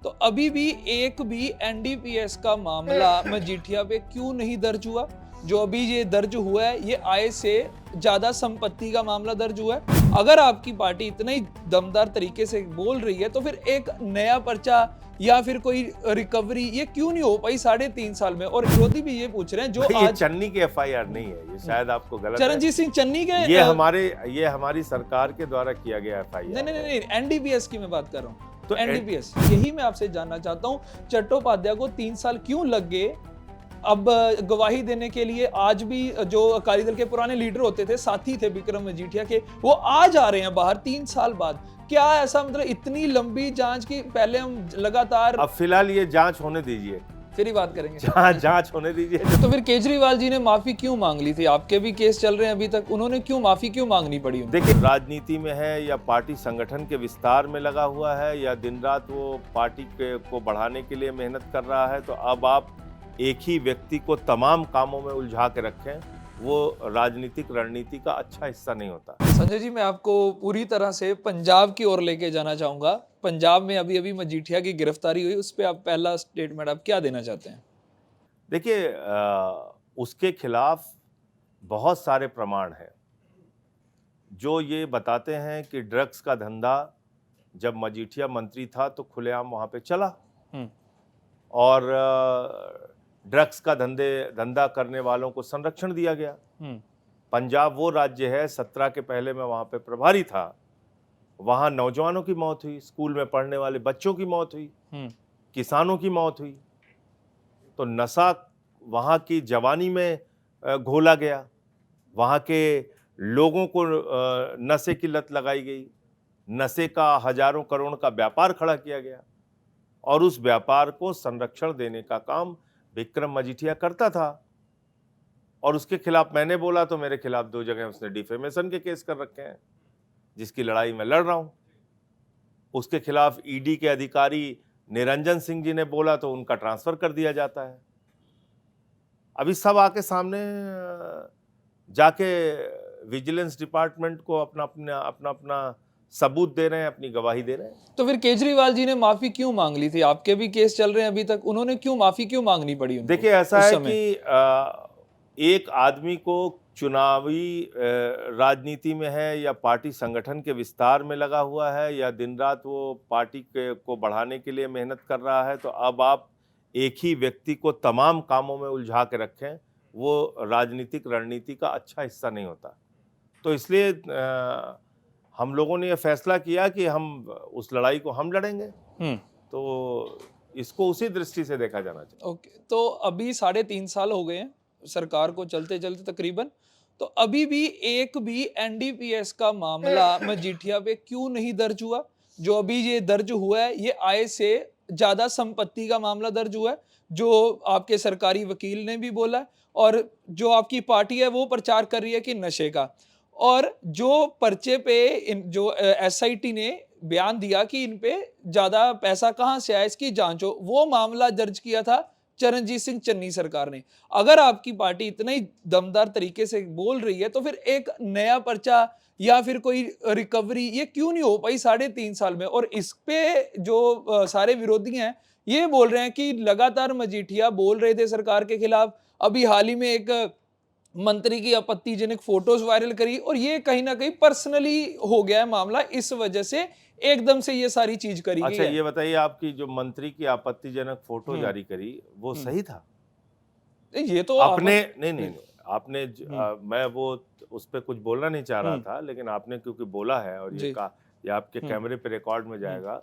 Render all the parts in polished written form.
तो अभी भी एक भी एनडीपीएस का मामला मजीठिया पे क्यों नहीं दर्ज हुआ? जो अभी ये दर्ज हुआ है, ये आय से ज्यादा संपत्ति का मामला दर्ज हुआ है। अगर आपकी पार्टी इतना ही दमदार तरीके से बोल रही है, तो फिर एक नया पर्चा या फिर कोई रिकवरी ये क्यों नहीं हो पाई 3.5 साल में? और विरोधी भी ये पूछ रहे हैं, जो ये आज चन्नी की एफआईआर नहीं है, ये शायद आपको गलत है। चरणजीत सिंह चन्नी के ये हमारी सरकार के द्वारा किया गया एफआईआर नहीं, एनडीपीएस की मैं बात कर रहा हूँ। तो एनडीपीएस यही मैं आपसे जानना चाहता हूँ, चट्टोपाध्याय को 3 साल क्यों लग गए अब गवाही देने के लिए? आज भी जो अकाली दल के पुराने लीडर होते थे, साथी थे विक्रम मजीठिया के, वो आज आ रहे हैं बाहर 3 साल बाद। क्या ऐसा मतलब इतनी लंबी जांच की? पहले हम लगातार, अब फिलहाल ये जांच होने दीजिए, फिर ही बात करेंगे। जांच होने दीजिए। तो फिर केजरीवाल जी ने माफी क्यों मांग ली थी? आपके भी केस चल रहे हैं अभी तक, उन्होंने क्यों माफी क्यों मांगनी पड़ी? देखिए, राजनीति में है या पार्टी संगठन के विस्तार में लगा हुआ है या दिन रात वो पार्टी को बढ़ाने के लिए मेहनत कर रहा है, तो अब आप एक ही व्यक्ति को तमाम कामों में उलझा के रखें, वो राजनीतिक रणनीति का अच्छा हिस्सा नहीं होता। संजय जी, मैं आपको पूरी तरह से पंजाब की ओर लेके जाना चाहूंगा। पंजाब में अभी अभी मजीठिया की गिरफ्तारी हुई, उस पर आप पहला स्टेटमेंट आप क्या देना चाहते हैं? देखिए, उसके खिलाफ बहुत सारे प्रमाण हैं जो ये बताते हैं कि ड्रग्स का धंधा जब मजीठिया मंत्री था तो खुलेआम वहां पे चला, और ड्रग्स का धंधा करने वालों को संरक्षण दिया गया। पंजाब वो राज्य है, 17 के पहले मैं वहां पे प्रभारी था, वहां नौजवानों की मौत हुई, स्कूल में पढ़ने वाले बच्चों की मौत हुई, किसानों की मौत हुई। तो नशा वहां की जवानी में घोला गया, वहां के लोगों को नशे की लत लगाई गई, नशे का हजारों करोड़ का व्यापार खड़ा किया गया, और उस व्यापार को संरक्षण देने का काम विक्रम मजीठिया करता था। और उसके खिलाफ मैंने बोला तो मेरे खिलाफ 2 जगह उसने डिफेमेशन के केस कर रखे हैं, जिसकी लड़ाई मैं लड़ रहा हूं। उसके खिलाफ ईडी के अधिकारी निरंजन सिंह जी ने बोला तो उनका ट्रांसफर कर दिया जाता है। अभी सब आके सामने जाके विजिलेंस डिपार्टमेंट को अपना सबूत दे रहे हैं, अपनी गवाही दे रहे हैं। तो फिर केजरीवाल जी ने माफी क्यों मांग ली थी? आपके भी केस चल रहे हैं अभी तक, उन्होंने क्यों माफी क्यों मांगनी पड़ी उनको? देखिए, ऐसा है कि एक आदमी को चुनावी राजनीति में है या पार्टी संगठन के विस्तार में लगा हुआ है या दिन रात वो पार्टी को बढ़ाने के लिए मेहनत कर रहा है, तो अब आप एक ही व्यक्ति को तमाम कामों में उलझा के रखें, वो राजनीतिक रणनीति का अच्छा हिस्सा नहीं होता। तो इसलिए हम लोगों ने ये फैसला किया कि हम उस लड़ाई को हम लड़ेंगे। तो इसको उसी दृष्टि से देखा जाना चाहिए। ओके, तो अभी 3.5 साल हो गए हैं सरकार को चलते चलते तकरीबन, तो अभी भी एक भी एनडीपीएस का मामला मजीठिया पे क्यों नहीं दर्ज हुआ? जो अभी ये दर्ज हुआ है, ये आय से ज्यादा संपत्ति का मामला दर्ज हुआ है, जो आपके सरकारी वकील ने भी बोला है, और जो आपकी पार्टी है वो प्रचार कर रही है कि नशे का। और जो पर्चे पे जो एसआईटी ने बयान दिया कि इन पे ज्यादा पैसा कहां से आया, इसकी जांच हो, वो मामला दर्ज किया था चरणजीत सिंह चन्नी सरकार ने। अगर आपकी पार्टी इतना ही दमदार तरीके से बोल रही है, तो फिर एक नया पर्चा या फिर कोई रिकवरी ये क्यों नहीं हो पाई 3.5 साल में? और इस पे जो सारे विरोधी हैं, ये बोल रहे हैं कि लगातार मजीठिया बोल रहे थे सरकार के खिलाफ। अभी हाल ही में एक मंत्री की आपत्तिजनक फोटोज वायरल करी, और ये कहीं ना कहीं पर्सनली हो गया है मामला, इस वजह से एकदम से ये सारी चीज करी गई अच्छा, है। ये बताइए, आपकी जो मंत्री की आपत्तिजनक फोटो जारी करी वो सही था? ये तो आपने नहीं, आपने मैं वो उस पर कुछ बोलना नहीं चाह रहा था, लेकिन आपने क्योंकि बोला है और ये आपके कैमरे पे रिकॉर्ड में जाएगा,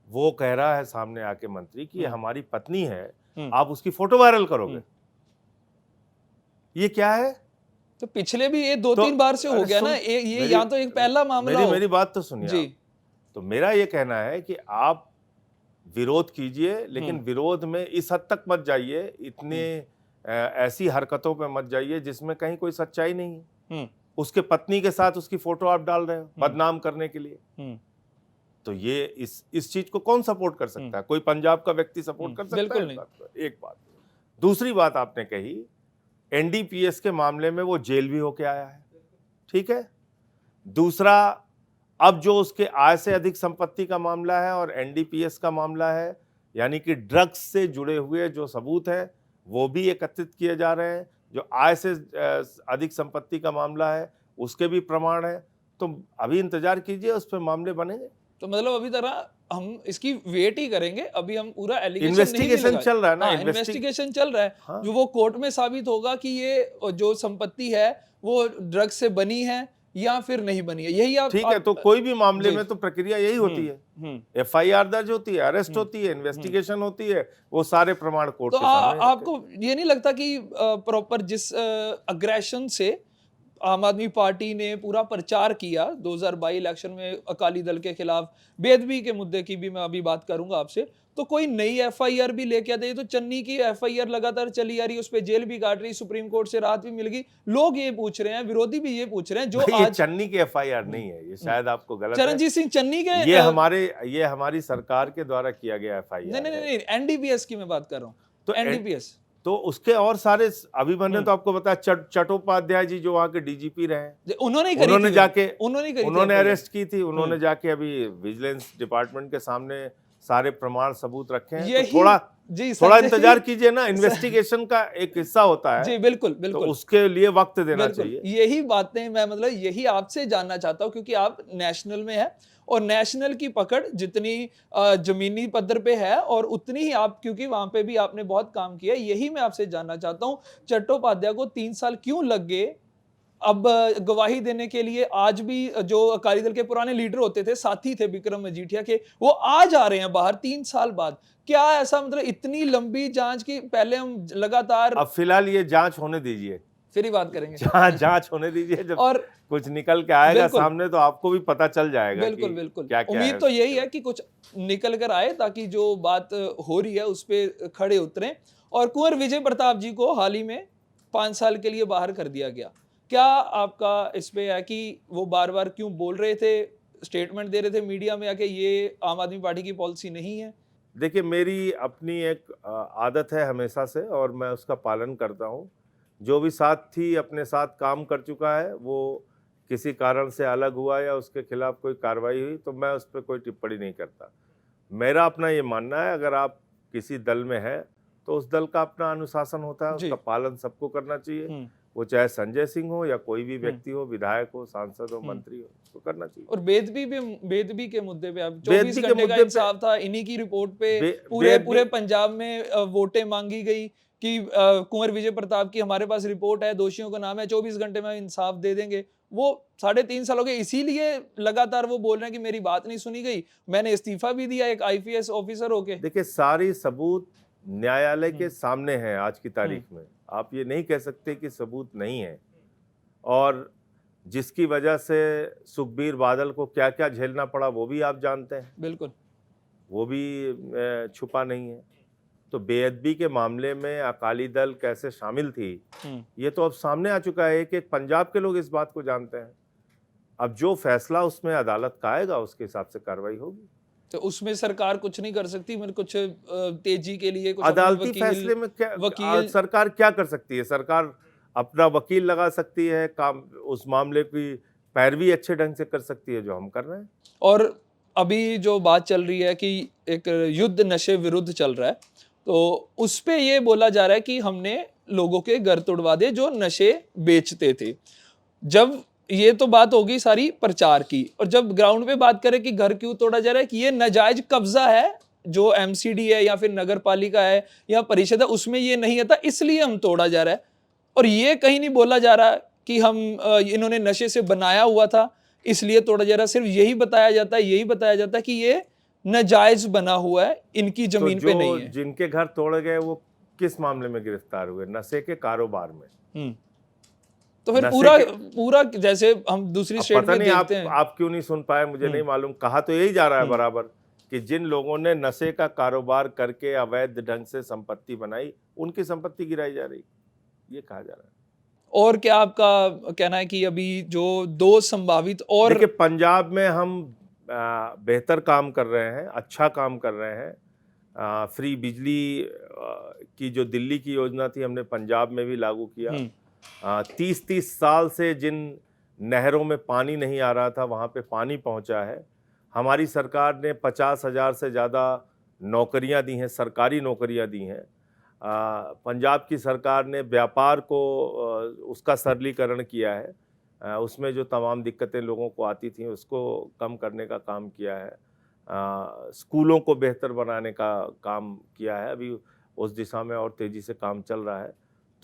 वो कह रहा है सामने आके मंत्री कि ये हमारी पत्नी है, आप उसकी फोटो वायरल करोगे। ये क्या है? तो पिछले भी ये 2-3 बार से हो गया ना, ये यहाँ तो एक पहला मामला हो। मेरी बात तो सुनिए जी। तो मेरा ये कहना है कि आप विरोध कीजिए, लेकिन विरोध में इस हद तक मत जाइए, इतने ऐसी हरकतों पे मत जाइए जिसमें कहीं कोई सच्चाई नहीं है। उसके पत्नी के साथ उसकी फोटो आप डाल रहे हो बदनाम करने के लिए। तो ये इस चीज को कौन सपोर्ट कर सकता है? कोई पंजाब का व्यक्ति सपोर्ट कर सकता है? बिल्कुल नहीं। एक बात। दूसरी बात आपने कही, एनडीपीएस के मामले में वो जेल भी होके आया है, ठीक है। दूसरा, अब जो उसके आय से अधिक संपत्ति का मामला है और एनडीपीएस का मामला है, यानी कि ड्रग्स से जुड़े हुए जो सबूत हैं वो भी एकत्रित किए जा रहे हैं, जो आय से अधिक संपत्ति का मामला है उसके भी प्रमाण है। तो अभी इंतजार कीजिए, उस पर मामले बनेंगे। तो मतलब अभी तरह हम इसकी वेट ही करेंगे, अभी हम पूरा एलिगेशन नहीं भी इन्वेस्टिगेशन लगाए। चल रहा है ना, हाँ, इन्वेस्टिगेशन चल रहा है। हाँ। जो वो कोर्ट में साबित होगा कि ये जो संपत्ति है वो ड्रग्स से बनी है या फिर नहीं बनी है, यही ठीक है। तो कोई भी मामले जी। में तो प्रक्रिया यही होती है, एफआईआर दर्ज होती है, अरेस्ट होती है, इन्वेस्टिगेशन होती है, वो सारे प्रमाण कोर्ट तो के सामने रखते हैं। आपको ये नहीं लगता कि प्रॉपर जिस अग्रेशन से आम आदमी पार्टी ने पूरा प्रचार किया 2022 इलेक्शन में अकाली दल के खिलाफ, बेदबी के मुद्दे की भी मैं अभी बात करूंगा आपसे, तो कोई नई एफआईआर भी लेके आते? ये तो चन्नी की एफआईआर लगातार चली आ रही है, उस पे जेल भी काट रही, सुप्रीम कोर्ट से राहत भी मिल गई। लोग ये पूछ रहे हैं, विरोधी भी ये पूछ रहे हैं, जो भाई ये आज चन्नी की एफआईआर नहीं है, ये शायद आपको गलत है। चरणजीत सिंह चन्नी के ये हमारी सरकार के द्वारा किया गया एफआईआर नहीं नहीं नहीं, एनडीपीएस की मैं बात कर रहा हूँ। तो एनडीपीएस तो उसके और सारे अभी मैंने तो आपको बताया, चट्टोपाध्याय जी जो वहाँ के डीजीपी रहे, उन्होंने अरेस्ट की थी, उन्होंने जाके अभी विजिलेंस डिपार्टमेंट के सामने सारे प्रमाण सबूत रखे हैं। तो थोड़ा इंतजार कीजिए ना, इन्वेस्टिगेशन का एक हिस्सा होता है जी, बिल्कुल बिल्कुल, तो उसके लिए वक्त देना चाहिए। यही बातें मैं मतलब यही आपसे जानना चाहता हूँ, क्योंकि आप नेशनल में है और नेशनल की पकड़ जितनी जमीनी पद्धर पे है और उतनी ही आप, क्योंकि वहां पे भी आपने बहुत काम किया, यही मैं आपसे जानना चाहता हूँ। चट्टोपाध्याय को 3 साल क्यों लग गए अब गवाही देने के लिए? आज भी जो अकाली दल के पुराने लीडर होते थे, साथी थे विक्रम मजीठिया के, वो आज आ रहे हैं बाहर 3 साल बाद। क्या ऐसा मतलब इतनी लंबी जांच की? पहले हम लगातार, अब फिलहाल ये जांच होने दीजिए, फिर ही बात करेंगे। जांच होने दीजिए, जब और कुछ निकल के आएगा सामने तो आपको भी पता चल जाएगा। बिल्कुल बिल्कुल, क्या क्या उम्मीद तो यही है कि कुछ निकल कर आए ताकि जो बात हो रही है उस पे खड़े उतरें। और कुंवर विजय प्रताप जी को हाल ही में 5 साल के लिए बाहर कर दिया गया। क्या आपका इस पे है कि वो बार बार क्यों बोल रहे थे, स्टेटमेंट दे रहे थे मीडिया में आके, ये आम आदमी पार्टी की पॉलिसी नहीं है? देखिए, मेरी अपनी एक आदत है हमेशा से और मैं उसका पालन करता हूँ। जो भी साथी अपने साथ काम कर चुका है, वो किसी कारण से अलग हुआ या उसके खिलाफ कोई कार्रवाई हुई तो मैं उस पर कोई टिप्पणी नहीं करता। मेरा अपना ये मानना है, अगर आप किसी दल में हैं तो उस दल का अपना अनुशासन होता है, उसका पालन सबको करना चाहिए। वो चाहे संजय सिंह हो या कोई भी व्यक्ति हो, विधायक हो, सांसद हो, मंत्री हो, उसको करना चाहिए। और बेदबी के मुद्दे पे अब 24 घंटे का इंसाफ था, इन्हीं की रिपोर्ट पे पूरे पंजाब में वोटें मांगी गई कि कुंवर विजय प्रताप की हमारे पास रिपोर्ट है, दोषियों का नाम है, 24 घंटे में इंसाफ दे देंगे। वो 3.5 साल हो गए, इसीलिए लगातार वो बोल रहे हैं कि मेरी बात नहीं सुनी गई, मैंने इस्तीफा भी दिया एक आईपीएस ऑफिसर होके। देखिए, सारी सबूत न्यायालय के सामने है आज की तारीख में, आप ये नहीं कह सकते कि सबूत नहीं है। और जिसकी वजह से सुखबीर बादल को क्या क्या झेलना पड़ा वो भी आप जानते हैं, बिल्कुल, वो भी छुपा नहीं है। तो बेअदबी के मामले में अकाली दल कैसे शामिल थी, ये तो अब सामने आ चुका है कि पंजाब के लोग इस बात को जानते हैं। अब जो फैसला उसमें अदालत का आएगा उसके हिसाब से कार्रवाई होगी। तो उसमें सरकार कुछ नहीं कर सकती? मतलब कुछ तेजी के लिए कुछ अदालती फैसले में क्या सरकार क्या कर सकती है? सरकार अपना वकील लगा सकती है, काम उस मामले की पैरवी अच्छे ढंग से कर सकती है, जो हम कर रहे हैं। और अभी जो बात चल रही है कि एक युद्ध नशे विरुद्ध चल रहा है, तो उस पे ये बोला जा रहा है कि हमने लोगों के घर तोड़वा दिए जो नशे बेचते थे। जब ये तो बात होगी सारी प्रचार की, और जब ग्राउंड पे बात करें कि घर क्यों तोड़ा जा रहा है, कि ये नाजायज कब्जा है, जो एमसीडी है या फिर नगर पालिका है या परिषद है, उसमें ये नहीं आता, इसलिए हम तोड़ा जा रहा है। और ये कहीं नहीं बोला जा रहा कि हम इन्होंने नशे से बनाया हुआ था इसलिए तोड़ा जा रहा है। सिर्फ यही बताया जाता है कि ये नाजायज बना हुआ है, इनकी जमीन पे नहीं है। जिनके घर तोड़े गए वो किस मामले में गिरफ्तार हुए? नशे के कारोबार में। तो फिर पूरा जैसे हम दूसरी स्टेट में देखते हैं। आप क्यों नहीं सुन पाए मुझे नहीं मालूम। कहा तो यही जा रहा है बराबर कि जिन लोगों ने नशे का कारोबार करके अवैध ढंग से संपत्ति बनाई, उनकी संपत्ति गिराई जा रही, ये कहा जा रहा है। और क्या आपका कहना है कि अभी जो 2 संभावित और देखिए, पंजाब में हम बेहतर काम कर रहे हैं, अच्छा काम कर रहे हैं। फ्री बिजली की जो दिल्ली की योजना थी, हमने पंजाब में भी लागू किया। 30-30 साल से जिन नहरों में पानी नहीं आ रहा था, वहाँ पे पानी पहुँचा है। हमारी सरकार ने 50,000 से ज़्यादा नौकरियां दी हैं, सरकारी नौकरियां दी हैं। पंजाब की सरकार ने व्यापार को उसका सरलीकरण किया है। उसमें जो तमाम दिक्कतें लोगों को आती थी उसको कम करने का काम किया है। स्कूलों को बेहतर बनाने का काम किया है। अभी उस दिशा में और तेज़ी से काम चल रहा है।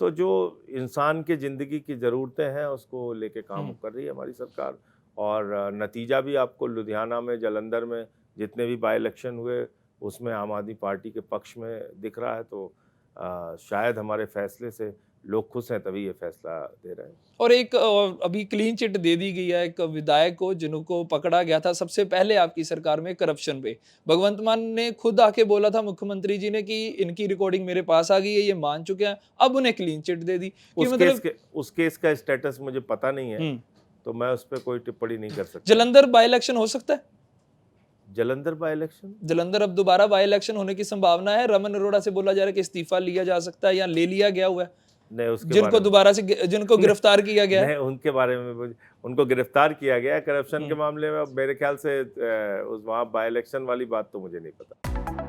तो जो इंसान की ज़िंदगी की ज़रूरतें हैं उसको लेके काम कर रही है हमारी सरकार। और नतीजा भी आपको लुधियाना में, जालंधर में जितने भी बाई इलेक्शन हुए उसमें आम आदमी पार्टी के पक्ष में दिख रहा है। तो शायद हमारे फैसले से लोग खुश हैं, तभी ये फैसला दे रहे हैं। और एक अभी क्लीन चिट दे दी गई है एक विधायक को जिनको पकड़ा गया था सबसे पहले आपकी सरकार में करप्शन पे। भगवंत मान ने खुद आके बोला था मुख्यमंत्री जी ने कि इनकी रिकॉर्डिंग मेरे पास आ गई है, ये मान चुके हैं, अब उन्हें क्लीन चिट दे दी कि उस केस का स्टेटस मुझे पता नहीं है, तो मैं उस पर कोई टिप्पणी नहीं कर सकता। जलंधर बाई इलेक्शन हो सकता है? जलंधर बाई इलेक्शन, जलंधर अब दोबारा बाई इलेक्शन होने की संभावना है। रमन अरोड़ा से बोला जा रहा है कि इस्तीफा लिया जा सकता है या ले लिया गया हुआ है। नहीं, उसके जिनको दोबारा से जिनको गिरफ्तार किया गया है। नहीं, उनके बारे में उनको गिरफ्तार किया गया है करप्शन के मामले में। अब मेरे ख्याल से उस वहाँ बाई इलेक्शन वाली बात तो मुझे नहीं पता।